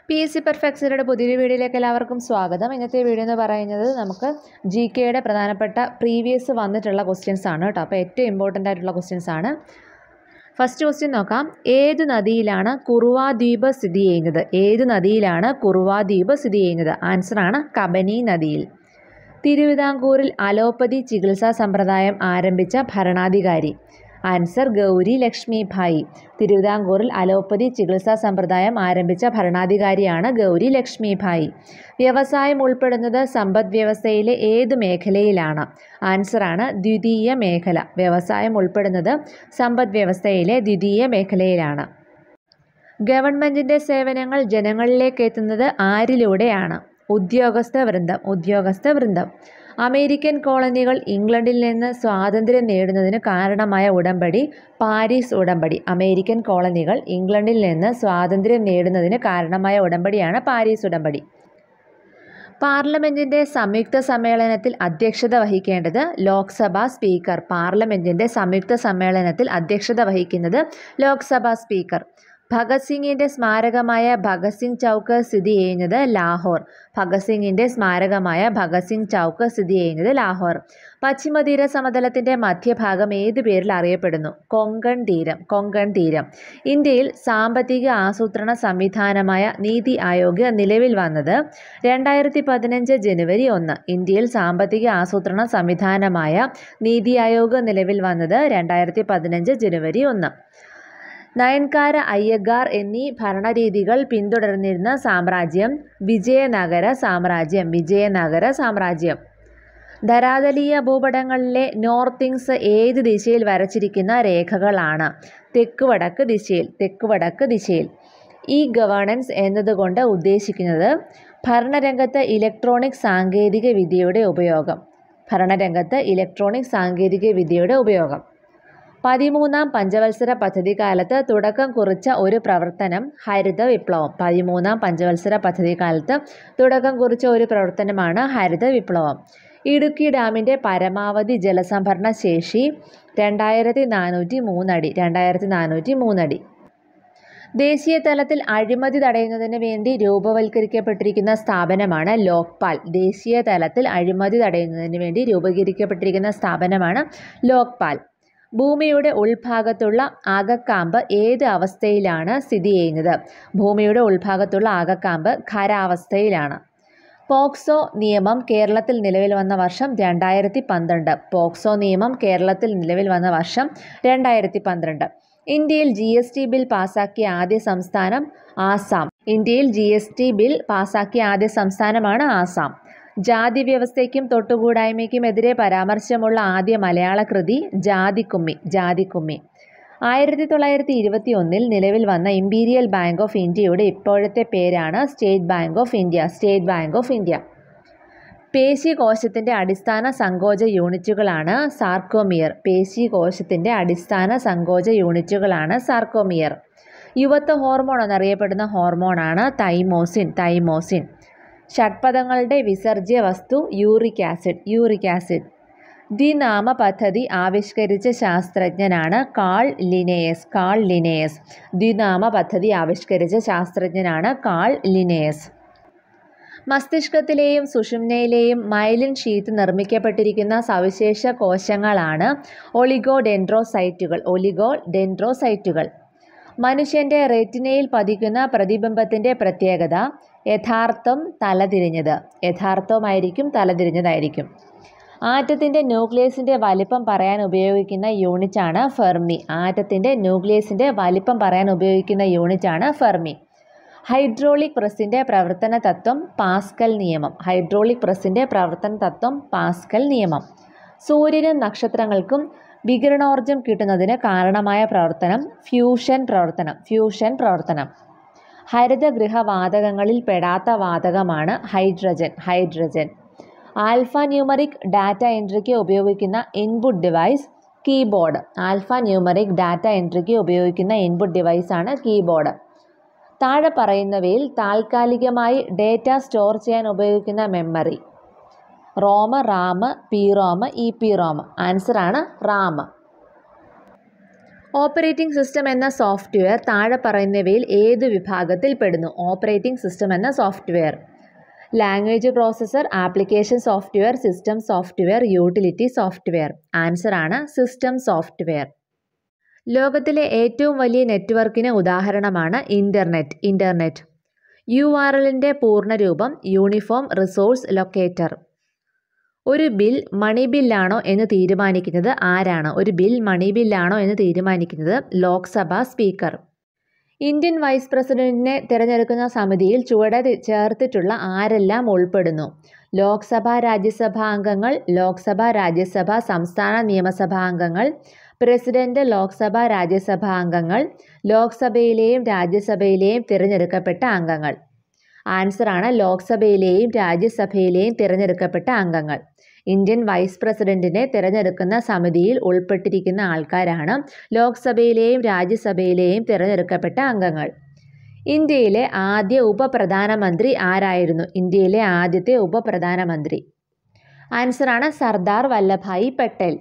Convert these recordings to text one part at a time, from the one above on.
PSC perfect പുതിയൊരു വീഡിയോയിലേക്ക് എല്ലാവർക്കും സ്വാഗതം. ഇന്നത്തെ വീഡിയോ എന്ന് പറയുന്നത് നമുക്ക് GKയുടെ പ്രധാനപ്പെട്ട പ്രീവിയസ് വന്നിട്ടുള്ള ക്വസ്റ്റ്യൻസ് ആണ് കേട്ടോ. അപ്പോൾ ഏറ്റവും ഇമ്പോർട്ടൻ്റ് ആയിട്ടുള്ള ക്വസ്റ്റ്യൻസ് ആണ്. ഫസ്റ്റ് ക്വസ്റ്റ്യൻ നോക്കാം. ഏത് നദിയിലാണ് കുറുവ ദ്വീപ് സ്ഥിതി ചെയ്യുന്നത്? ഏത് നദിയിലാണ് കുറുവ ദ്വീപ് സ്ഥിതി ചെയ്യുന്നത്? ആൻസറാണ് കബനി നദിയിൽ. തിരുവിതാംകൂറിൽ അലോപ്പതി ചികിത്സാ സമ്പ്രദായം ആരംഭിച്ച ഭരണാധികാരി? ആൻസർ ഗൗരി ലക്ഷ്മി ഭായി. തിരുവിതാംകൂറിൽ അലോപ്പതി ചികിത്സാ സമ്പ്രദായം ആരംഭിച്ച ഭരണാധികാരിയാണ് ഗൗരി ലക്ഷ്മി ഭായി. വ്യവസായം ഉൾപ്പെടുന്നത് സമ്പദ് വ്യവസ്ഥയിലെ ഏത് മേഖലയിലാണ്? ആൻസറാണ് ദ്വിതീയ മേഖല. വ്യവസായം ഉൾപ്പെടുന്നത് സമ്പദ് വ്യവസ്ഥയിലെ ദ്വിതീയ മേഖലയിലാണ്. ഗവൺമെൻറ്റിൻ്റെ സേവനങ്ങൾ ജനങ്ങളിലേക്ക് എത്തുന്നത് ആരിലൂടെയാണ്? ഉദ്യോഗസ്ഥ വൃന്ദം. അമേരിക്കൻ കോളനികൾ ഇംഗ്ലണ്ടിൽ നിന്ന് സ്വാതന്ത്ര്യം നേടുന്നതിന് കാരണമായ ഉടമ്പടി പാരീസ് ഉടമ്പടി. അമേരിക്കൻ കോളനികൾ ഇംഗ്ലണ്ടിൽ നിന്ന് സ്വാതന്ത്ര്യം നേടുന്നതിന് കാരണമായ ഉടമ്പടിയാണ് പാരീസ് ഉടമ്പടി. പാർലമെൻറ്റിൻ്റെ സംയുക്ത സമ്മേളനത്തിൽ അധ്യക്ഷത വഹിക്കേണ്ടത് ലോക്സഭാ സ്പീക്കർ. പാർലമെൻറ്റിൻ്റെ സംയുക്ത സമ്മേളനത്തിൽ അധ്യക്ഷത വഹിക്കുന്നത് ലോക്സഭാ സ്പീക്കർ. ഭഗത് സിംഗിൻ്റെ സ്മാരകമായ ഭഗത് സിംഗ് ചൗക്ക് സ്ഥിതി ചെയ്യുന്നത് ലാഹോർ. ഭഗത് സിംഗിൻ്റെ സ്മാരകമായ ഭഗത് സിംഗ് ചൗക്ക് സ്ഥിതി ചെയ്യുന്നത് ലാഹോർ. പശ്ചിമതീര സമതലത്തിൻ്റെ മധ്യഭാഗം ഏത് പേരിൽ അറിയപ്പെടുന്നു? കൊങ്കൺ തീരം. ഇന്ത്യയിൽ സാമ്പത്തിക ആസൂത്രണ സംവിധാനമായ നീതി ആയോഗ് നിലവിൽ വന്നത് 2015 ജനുവരി 1. ഇന്ത്യയിൽ സാമ്പത്തിക ആസൂത്രണ സംവിധാനമായ നീതി ആയോഗ് നിലവിൽ വന്നത് 2015 ജനുവരി 1. നയൻകാര അയ്യഗാർ എന്നീ ഭരണരീതികൾ പിന്തുടർന്നിരുന്ന സാമ്രാജ്യം വിജയനഗര സാമ്രാജ്യം. ധരാതലീയ ഭൂപടങ്ങളിലെ നോർത്തിങ്സ് ഏത് ദിശയിൽ വരച്ചിരിക്കുന്ന രേഖകളാണ്? തെക്കുവടക്ക് ദിശയിൽ. ഇ ഗവേണൻസ് എന്നതുകൊണ്ട് ഉദ്ദേശിക്കുന്നത് ഭരണരംഗത്ത് ഇലക്ട്രോണിക് സാങ്കേതിക വിദ്യയുടെ ഉപയോഗം. 13ാം പഞ്ചവത്സര പദ്ധതിക്കാലത്ത് തുടക്കം കുറിച്ച ഒരു പ്രവർത്തനം ഹരിത വിപ്ലവം. 13ാം പഞ്ചവത്സര പദ്ധതിക്കാലത്ത് തുടക്കം കുറിച്ച ഒരു പ്രവർത്തനമാണ് ഹരിത വിപ്ലവം. ഇടുക്കി ഡാമിൻ്റെ പരമാവധി ജലസംഭരണ ശേഷി 2403 അടി. ദേശീയ തലത്തിൽ അഴിമതി തടയുന്നതിന് വേണ്ടി രൂപവൽക്കരിക്കപ്പെട്ടിരിക്കുന്ന സ്ഥാപനമാണ് ലോക്പാൽ. ഭൂമിയുടെ ഉൾഭാഗത്തുള്ള ആകക്കാമ്പ് ഏത് അവസ്ഥയിലാണ് സ്ഥിതി ചെയ്യുന്നത്? ഭൂമിയുടെ ഉൾഭാഗത്തുള്ള ആകക്കാമ്പ് ഖരാവസ്ഥയിലാണ്. പോക്സോ നിയമം കേരളത്തിൽ നിലവിൽ വന്ന വർഷം 2012. ഇന്ത്യയിൽ GST ബിൽ പാസാക്കിയ ആദ്യ സംസ്ഥാനമാണ് ആസാം. ജാതി വ്യവസ്ഥയ്ക്കും തൊട്ടുകൂടായ്മയ്ക്കും എതിരെ പരാമർശമുള്ള ആദ്യ മലയാള കൃതി ജാതിക്കുമ്മി. 1921 നിലവിൽ വന്ന ഇംപീരിയൽ ബാങ്ക് ഓഫ് ഇന്ത്യയുടെ ഇപ്പോഴത്തെ പേരാണ് സ്റ്റേറ്റ് ബാങ്ക് ഓഫ് ഇന്ത്യ. പേശീകോശത്തിൻ്റെ അടിസ്ഥാന സങ്കോച യൂണിറ്റുകളാണ് സാർക്കോമിയർ. യുവത്വ ഹോർമോൺ എന്നറിയപ്പെടുന്ന ഹോർമോണാണ് തൈമോസിൻ. ഷഡ്പദങ്ങളുടെ വിസർജ്യ വസ്തു യൂറിക് ആസിഡ്. ദ്വിനാമ പദ്ധതി ആവിഷ്കരിച്ച ശാസ്ത്രജ്ഞനാണ് കാൾ ലിനേയസ്. മസ്തിഷ്കത്തിലെയും സുഷുമ്നയിലെയും മൈലിൻ ഷീത്ത് നിർമ്മിക്കപ്പെട്ടിരിക്കുന്ന സവിശേഷ കോശങ്ങളാണ് ഒളിഗോഡെൻഡ്രോസൈറ്റുകൾ. മനുഷ്യൻ്റെ റെറ്റിനയിൽ പതിക്കുന്ന പ്രതിബിംബത്തിൻ്റെ പ്രത്യേകത യഥാർത്ഥമായിരിക്കും. ആറ്റത്തിൻ്റെ ന്യൂക്ലിയസിൻ്റെ വലിപ്പം പറയാൻ ഉപയോഗിക്കുന്ന യൂണിറ്റാണ് ഫെർമി. ഹൈഡ്രോളിക് പ്രസ്സിൻ്റെ പ്രവർത്തന തത്വം പാസ്കൽ നിയമം. സൂര്യനും നക്ഷത്രങ്ങൾക്കും വികിരണോർജ്ജം കിട്ടുന്നതിന് കാരണമായ പ്രവർത്തനം ഫ്യൂഷൻ പ്രവർത്തനം. ഹരിതഗൃഹവാതകങ്ങളിൽ പെടാത്ത വാതകമാണ് ഹൈഡ്രജൻ. ആൽഫ ന്യൂമറിക് ഡാറ്റ എൻട്രിക്ക് ഉപയോഗിക്കുന്ന ഇൻപുട്ട് ഡിവൈസ് ആണ് കീബോർഡ്. താഴെ പറയുന്നവയിൽ താൽക്കാലികമായി ഡേറ്റ സ്റ്റോർ ചെയ്യാൻ ഉപയോഗിക്കുന്ന memory? ROM, RAM, PROM, EPROM. ആൻസറാണ് റാം. ഓപ്പറേറ്റിംഗ് സിസ്റ്റം എന്ന സോഫ്റ്റ്വെയർ താഴെ പറയുന്നവയിൽ ഏത് വിഭാഗത്തിൽ പെടുന്നു? ഓപ്പറേറ്റിംഗ് സിസ്റ്റം എന്ന software. Language processor, application software, system software, utility software. Answer ആണ് സിസ്റ്റം സോഫ്റ്റ്വെയർ. ലോകത്തിലെ ഏറ്റവും വലിയ നെറ്റ്വർക്കിന് ഉദാഹരണമാണ് ഇൻ്റർനെറ്റ്. URLൻ്റെ പൂർണ്ണരൂപം യൂണിഫോം റിസോഴ്സ് ലൊക്കേറ്റർ. ഒരു ബിൽ മണി ബില്ലാണോ എന്ന് തീരുമാനിക്കുന്നത് ആരാണ്? ഒരു ബിൽ മണി ബില്ലാണോ എന്ന് തീരുമാനിക്കുന്നത് ലോക്സഭാ സ്പീക്കർ. ഇന്ത്യൻ വൈസ് പ്രസിഡന്റിനെ തിരഞ്ഞെടുക്കുന്ന സമിതിയിൽ ചുവടെ ചേർത്തിട്ടുള്ള ആരെല്ലാം ഉൾപ്പെടുന്നു? ലോക്സഭ രാജ്യസഭാ അംഗങ്ങൾ, ലോക്സഭ രാജ്യസഭ സംസ്ഥാന നിയമസഭാ അംഗങ്ങൾ, പ്രസിഡന്റ്, ലോക്സഭ രാജ്യസഭാ അംഗങ്ങൾ, ലോക്സഭയിലെയും രാജ്യസഭയിലെയും തിരഞ്ഞെടുക്കപ്പെട്ട അംഗങ്ങൾ. ആൻസർ ആണ് ലോക്സഭയിലെയും രാജ്യസഭയിലെയും തിരഞ്ഞെടുക്കപ്പെട്ട അംഗങ്ങൾ. ഇന്ത്യൻ വൈസ് പ്രസിഡന്റിനെ തിരഞ്ഞെടുക്കുന്ന സമിതിയിൽ ഉൾപ്പെട്ടിരിക്കുന്ന ആൾക്കാരാണ് ലോക്സഭയിലെയും രാജ്യസഭയിലെയും തിരഞ്ഞെടുക്കപ്പെട്ട അംഗങ്ങൾ. ഇന്ത്യയിലെ ആദ്യ ഉപപ്രധാനമന്ത്രി ആരായിരുന്നു? ഇന്ത്യയിലെ ആദ്യത്തെ ഉപപ്രധാനമന്ത്രി. ആൻസർ ആണ് സർദാർ വല്ലഭായി പട്ടേൽ.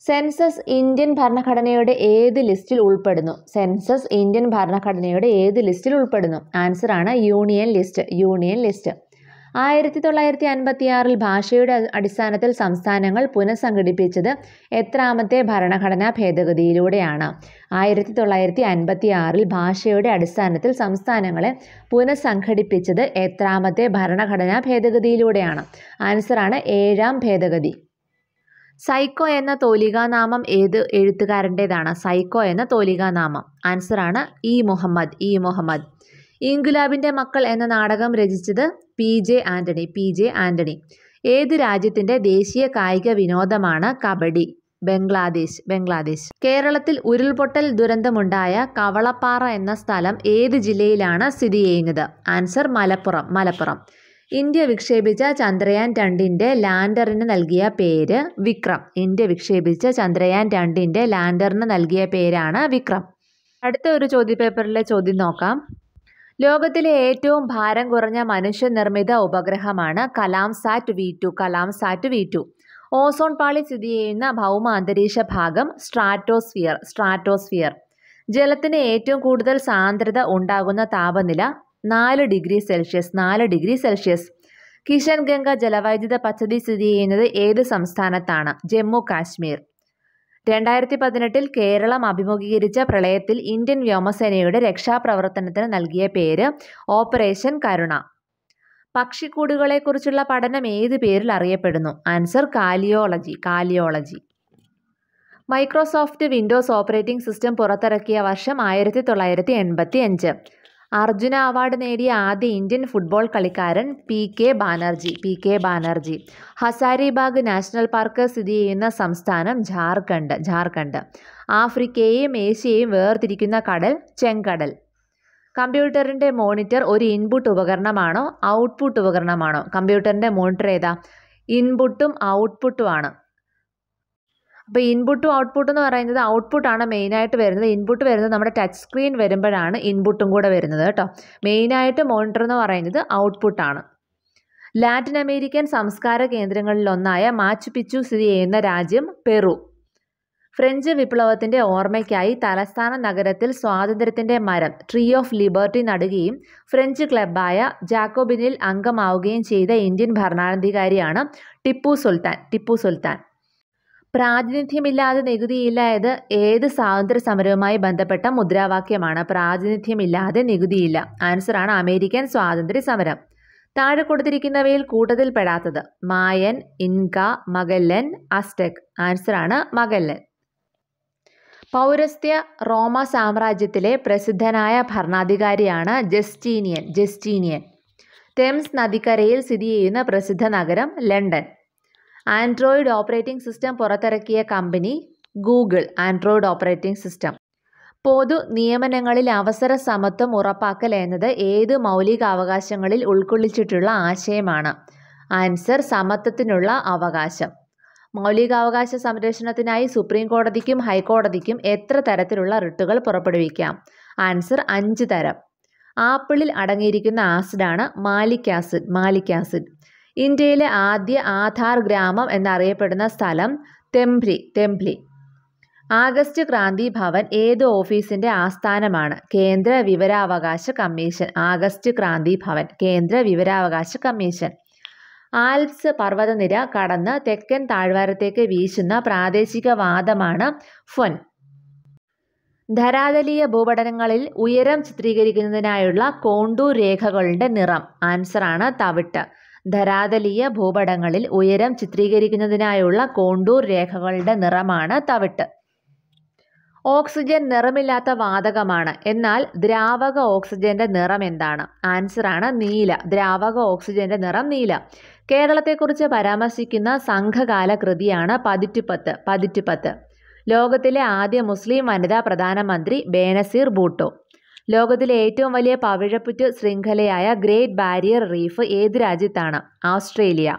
സെൻസസ് ഇന്ത്യൻ ഭരണഘടനയുടെ ഏത് ലിസ്റ്റിൽ ഉൾപ്പെടുന്നു? സെൻസസ് ഇന്ത്യൻ ഭരണഘടനയുടെ ഏത് ലിസ്റ്റിൽ ഉൾപ്പെടുന്നു? ആൻസർ ആണ് യൂണിയൻ ലിസ്റ്റ്. 1956 ഭാഷയുടെ അടിസ്ഥാനത്തിൽ സംസ്ഥാനങ്ങൾ പുനഃസംഘടിപ്പിച്ചത് എത്രാമത്തെ ഭരണഘടനാ ഭേദഗതിയിലൂടെയാണ്? 1956 ഭാഷയുടെ അടിസ്ഥാനത്തിൽ സംസ്ഥാനങ്ങളെ പുനഃസംഘടിപ്പിച്ചത് എത്രാമത്തെ ഭരണഘടനാ ഭേദഗതിയിലൂടെയാണ്? ആൻസർ ആണ് 7ാം ഭേദഗതി. സൈക്കോ എന്ന തൂലികാനാമം ഏത് എഴുത്തുകാരൻ്റേതാണ്? സൈക്കോ എന്ന തൂലികാനാമം. ആൻസർ ആണ് ഇ മുഹമ്മദ്. ഇൻകുലാബിൻ്റെ മക്കൾ എന്ന നാടകം രചിച്ചത് PJ ആൻ്റണി. ഏത് രാജ്യത്തിൻ്റെ ദേശീയ കായിക വിനോദമാണ് കബഡി? ബംഗ്ലാദേശ്. കേരളത്തിൽ ഉരുൾപൊട്ടൽ ദുരന്തമുണ്ടായ കവളപ്പാറ എന്ന സ്ഥലം ഏത് ജില്ലയിലാണ് സ്ഥിതി ചെയ്യുന്നത്? ആൻസർ മലപ്പുറം. ഇന്ത്യ വിക്ഷേപിച്ച ചന്ദ്രയാൻ 2ൻ്റെ ലാൻഡറിന് നൽകിയ പേര് വിക്രം. ഇന്ത്യ വിക്ഷേപിച്ച ചന്ദ്രയാൻ 2ൻ്റെ ലാൻഡറിന് നൽകിയ പേരാണ് വിക്രം. അടുത്ത ഒരു ചോദ്യപേപ്പറിലെ ചോദ്യം നോക്കാം. ലോകത്തിലെ ഏറ്റവും ഭാരം കുറഞ്ഞ മനുഷ്യനിർമ്മിത ഉപഗ്രഹമാണ് കലാംസാറ്റ് V2. ഓസോൺ പാളി സ്ഥിതി ചെയ്യുന്ന ഭൗമ അന്തരീക്ഷ ഭാഗം സ്ട്രാറ്റോസ്ഫിയർ. ജലത്തിന് ഏറ്റവും കൂടുതൽ സാന്ദ്രത ഉണ്ടാകുന്ന താപനില 4 ഡിഗ്രി സെൽഷ്യസ്. കിഷൻ ഗംഗ ജലവൈദ്യുത പദ്ധതി സ്ഥിതി ചെയ്യുന്നത് ഏത് സംസ്ഥാനത്താണ്? ജമ്മു കാശ്മീർ. 2018 കേരളം അഭിമുഖീകരിച്ച പ്രളയത്തിൽ ഇന്ത്യൻ വ്യോമസേനയുടെ രക്ഷാപ്രവർത്തനത്തിന് നൽകിയ പേര് ഓപ്പറേഷൻ കരുണ. പക്ഷിക്കൂടുകളെക്കുറിച്ചുള്ള പഠനം ഏത് പേരിൽ അറിയപ്പെടുന്നു? Answer caliology. Microsoft Windows operating system പുറത്തിറക്കിയ വർഷം 1985. അർജുന അവാർഡ് നേടിയ ആദ്യ ഇന്ത്യൻ ഫുട്ബോൾ കളിക്കാരൻ PK Banerjee. Hazaribagh national park സ്ഥിതി ചെയ്യുന്ന സംസ്ഥാനം ജാർഖണ്ഡ്. ആഫ്രിക്കയെയും ഏഷ്യയെയും വേർതിരിക്കുന്ന കടൽ ചെങ്കടൽ. കമ്പ്യൂട്ടറിൻ്റെ മോണിറ്റർ ഒരു ഇൻപുട്ട് ഉപകരണമാണോ ഔട്ട്പുട്ട് ഉപകരണമാണോ? കമ്പ്യൂട്ടറിൻ്റെ മോണിറ്റർ ഏതാ? ഇൻപുട്ടും ഔട്ട്പുട്ടും ആണ്. അപ്പോൾ ഇൻപുട്ടും ഔട്ട്പുട്ടും എന്ന് പറയുന്നത് ഔട്ട്പുട്ടാണ് മെയിനായിട്ട് വരുന്നത്. ഇൻപുട്ട് വരുന്നത് നമ്മുടെ ടച്ച് സ്ക്രീൻ വരുമ്പോഴാണ് ഇൻപുട്ടും കൂടെ വരുന്നത് കേട്ടോ. മെയിനായിട്ട് മോണിറ്റർ എന്ന് പറയുന്നത് ഔട്ട്പുട്ടാണ്. ലാറ്റിൻ അമേരിക്കൻ സംസ്കാര കേന്ദ്രങ്ങളിലൊന്നായ മാച്ചു പിച്ചു സ്ഥിതി ചെയ്യുന്ന രാജ്യം പെറു. ഫ്രഞ്ച് വിപ്ലവത്തിൻ്റെ ഓർമ്മയ്ക്കായി തലസ്ഥാന നഗരത്തിൽ സ്വാതന്ത്ര്യത്തിൻ്റെ മരം ട്രീ ഓഫ് ലിബർട്ടി നടുകയും ഫ്രഞ്ച് ക്ലബ്ബായ ജാക്കോബിനിൽ അംഗമാവുകയും ചെയ്ത ഇന്ത്യൻ ഭരണാധികാരിയാണ് ടിപ്പു സുൽത്താൻ. പ്രാതിനിധ്യമില്ലാതെ നികുതിയില്ലായത് ഏത് സ്വാതന്ത്ര്യ സമരവുമായി ബന്ധപ്പെട്ട മുദ്രാവാക്യമാണ്? പ്രാതിനിധ്യമില്ലാതെ നികുതിയില്ല. ആൻസർ ആണ് അമേരിക്കൻ സ്വാതന്ത്ര്യ സമരം. താഴെ കൊടുത്തിരിക്കുന്നവയിൽ കൂട്ടത്തിൽപ്പെടാത്തത്? മായൻ, ഇൻക, മഗല്ലൻ, അസ്ടെക്. ആൻസർ ആണ് മഗല്ലൻ. പൗരസ്ത്യ റോമ സാമ്രാജ്യത്തിലെ പ്രസിദ്ധനായ ഭരണാധികാരിയാണ് ജസ്റ്റീനിയൻ. തെംസ് നദിക്കരയിൽ സ്ഥിതി ചെയ്യുന്ന പ്രസിദ്ധ നഗരം ലണ്ടൻ. ആൻഡ്രോയിഡ് ഓപ്പറേറ്റിംഗ് സിസ്റ്റം പുറത്തിറക്കിയ company Google. Android operating system. പൊതു നിയമനങ്ങളിൽ അവസര സമത്വം ഉറപ്പാക്കൽ എന്നത് ഏത് മൗലികാവകാശങ്ങളിൽ ഉൾക്കൊള്ളിച്ചിട്ടുള്ള ആശയമാണ്? ആൻസർ സമത്വത്തിനുള്ള അവകാശം. മൗലികാവകാശ സംരക്ഷണത്തിനായി സുപ്രീം കോടതിക്കും ഹൈക്കോടതിക്കും എത്ര തരത്തിലുള്ള റിട്ടുകൾ പുറപ്പെടുവിക്കാം? ആൻസർ 5 തരം. ആപ്പിളിൽ അടങ്ങിയിരിക്കുന്ന ആസിഡാണ് മാലിക് ആസിഡ്. ഇന്ത്യയിലെ ആദ്യ ആധാർ ഗ്രാമം എന്നറിയപ്പെടുന്ന സ്ഥലം തെംപ്ലി. ആഗസ്റ്റ് ക്രാന്തി ഭവൻ ഏത് ഓഫീസിൻ്റെ ആസ്ഥാനമാണ്? കേന്ദ്ര വിവരാവകാശ കമ്മീഷൻ. ആഗസ്റ്റ് ക്രാന്തി ഭവൻ കേന്ദ്ര വിവരാവകാശ കമ്മീഷൻ. ആൽപ്സ് പർവ്വതനിര കടന്ന് തെക്കൻ താഴ്വാരത്തേക്ക് വീശുന്ന പ്രാദേശിക വാദമാണ് ഫൊൻ. ധരാതലീയ ഭൂപടങ്ങളിൽ ഉയരം ചിത്രീകരിക്കുന്നതിനായുള്ള കോണ്ടൂർ രേഖകളുടെ നിറം. ആൻസറാണ് തവിട്ട്. ധരാതലീയ ഭൂപടങ്ങളിൽ ഉയരം ചിത്രീകരിക്കുന്നതിനായുള്ള കോണ്ടൂർ രേഖകളുടെ നിറമാണ് തവിട്ട്. ഓക്സിജൻ നിറമില്ലാത്ത വാതകമാണ്. എന്നാൽ ദ്രാവക ഓക്സിജന്റെ നിറം എന്താണ്? ആൻസറാണ് നീല. ദ്രാവക ഓക്സിജന്റെ നിറം നീല. കേരളത്തെക്കുറിച്ച് പരാമർശിക്കുന്ന സംഘകാല കൃതിയാണ് പതിറ്റുപത്ത്. പതിറ്റുപത്ത്. ലോകത്തിലെ ആദ്യ മുസ്ലിം വനിതാ പ്രധാനമന്ത്രി ബേനസീർ ഭൂട്ടോ. ലോകത്തിലെ ഏറ്റവും വലിയ പവിഴപ്പുറ്റ് ശൃംഖലയായ ഗ്രേറ്റ് ബാരിയർ റീഫ് ഏത് രാജ്യത്താണ്? ഓസ്ട്രേലിയ.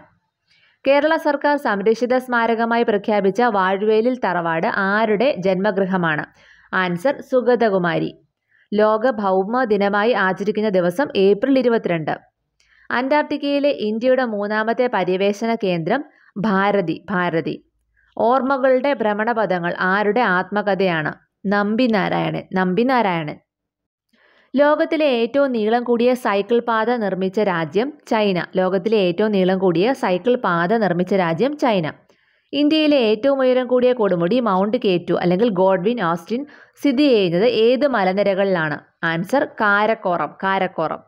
കേരള സർക്കാർ സംരക്ഷിത സ്മാരകമായി പ്രഖ്യാപിച്ച വാഴവേലിൽ തറവാട് ആരുടെ ജന്മഗൃഹമാണ്? ആൻസർ സുഗതകുമാരി. ലോക ഭൗമ ദിനമായി ആചരിക്കുന്ന ദിവസം ഏപ്രിൽ 22. അന്റാർട്ടിക്കയിലെ ഇന്ത്യയുടെ 3ാമത്തെ പര്യവേഷണ കേന്ദ്രം ഭാരതി. ഭാരതി. ഓർമ്മകളുടെ ഭ്രമണപഥങ്ങൾ ആരുടെ ആത്മകഥയാണ്? നമ്പി നാരായണൻ. നമ്പി നാരായണൻ. ലോകത്തിലെ ഏറ്റവും നീളം കൂടിയ സൈക്കിൾ പാത നിർമ്മിച്ച രാജ്യം ചൈന. ലോകത്തിലെ ഏറ്റവും നീളം കൂടിയ സൈക്കിൾ പാത നിർമ്മിച്ച രാജ്യം ചൈന. ഇന്ത്യയിലെ ഏറ്റവും ഉയരം കൂടിയ കൊടുമുടി മൗണ്ട് K2 അല്ലെങ്കിൽ ഗോഡ്വിൻ ഓസ്റ്റിൻ സ്ഥിതി ചെയ്യുന്നത് ഏത് മലനിരകളിലാണ്? ആൻസർ കാരക്കോറം. കാരക്കോറം.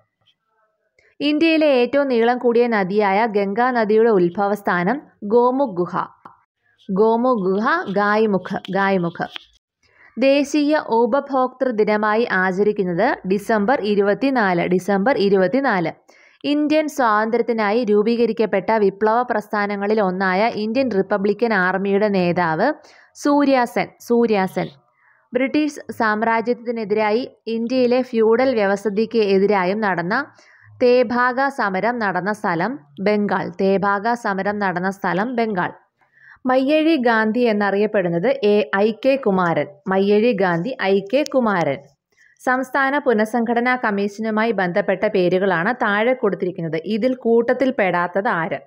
ഇന്ത്യയിലെ ഏറ്റവും നീളം കൂടിയ നദിയായ ഗംഗാ നദിയുടെ ഉത്ഭവസ്ഥാനം ഗോമുഖ് ഗുഹ. ഗോമുഖ് ഗുഹ ഗായ്മുഖ്. ഗായ്മുഖ്. ദേശീയ ഉപഭോക്തൃ ദിനമായി ആചരിക്കുന്നത് ഡിസംബർ 24. ഡിസംബർ 24. ഇന്ത്യൻ സ്വാതന്ത്ര്യത്തിനായി രൂപീകരിക്കപ്പെട്ട വിപ്ലവ പ്രസ്ഥാനങ്ങളിൽ ഒന്നായ ഇന്ത്യൻ റിപ്പബ്ലിക്കൻ ആർമിയുടെ നേതാവ് സൂര്യാസെൻ. സൂര്യാസെൻ. ബ്രിട്ടീഷ് സാമ്രാജ്യത്തിനെതിരായി ഇന്ത്യയിലെ ഫ്യൂഡൽ വ്യവസ്ഥിതിക്ക് എതിരായും നടന്ന തേഭാഗ സമരം നടന്ന സ്ഥലം ബംഗാൾ. തേഭാഗ സമരം നടന്ന സ്ഥലം ബംഗാൾ. മയ്യഴി ഗാന്ധി എന്നറിയപ്പെടുന്നത് I.K. കുമാരൻ. മയ്യഴി ഗാന്ധി I.K. കുമാരൻ. സംസ്ഥാന പുനഃസംഘടനാ കമ്മീഷനുമായി ബന്ധപ്പെട്ട പേരുകളാണ് താഴെ കൊടുത്തിരിക്കുന്നത്. ഇതിൽ കൂട്ടത്തിൽപ്പെടാത്തത് ആര്?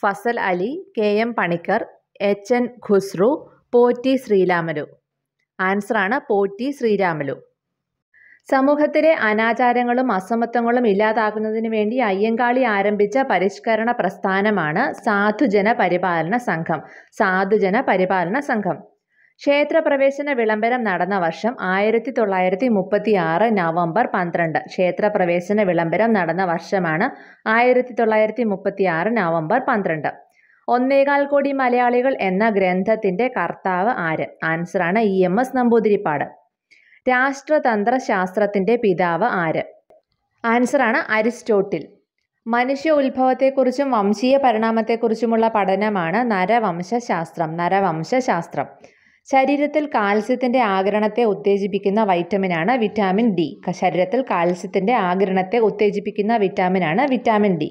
ഫസൽ അലി, K.M. പണിക്കർ, H.N. ഖുസ്രു, പോറ്റി ശ്രീരാമലു. ആൻസറാണ് പോറ്റി ശ്രീരാമലു. സമൂഹത്തിലെ അനാചാരങ്ങളും അസമത്വങ്ങളും ഇല്ലാതാക്കുന്നതിന് വേണ്ടി അയ്യങ്കാളി ആരംഭിച്ച പരിഷ്കരണ പ്രസ്ഥാനമാണ് സാധുജന പരിപാലന സംഘം. സാധുജന പരിപാലന സംഘം. ക്ഷേത്രപ്രവേശന വിളംബരം നടന്ന വർഷം 1936 നവംബർ 12. ക്ഷേത്രപ്രവേശന വിളംബരം നടന്ന വർഷമാണ് 1936 നവംബർ 12. 1.25 കോടി മലയാളികൾ എന്ന ഗ്രന്ഥത്തിന്റെ കർത്താവ് ആര്? ആൻസറാണ് EMS നമ്പൂതിരിപ്പാട്. രാഷ്ട്രതന്ത്ര ശാസ്ത്രത്തിന്റെ പിതാവ് ആര്? ആൻസറാണ് അരിസ്റ്റോട്ടിൽ. മനുഷ്യ ഉത്ഭവത്തെക്കുറിച്ചും വംശീയ പരിണാമത്തെക്കുറിച്ചുമുള്ള പഠനമാണ് നരവംശാസ്ത്രം. നരവംശാസ്ത്രം. ശരീരത്തിൽ കാൽസ്യത്തിന്റെ ആഗിരണത്തെ ഉത്തേജിപ്പിക്കുന്ന വൈറ്റമിനാണ് വിറ്റാമിൻ D. ശരീരത്തിൽ കാൽസ്യത്തിന്റെ ആഗിരണത്തെ ഉത്തേജിപ്പിക്കുന്ന വിറ്റാമിനാണ് വിറ്റാമിൻ D.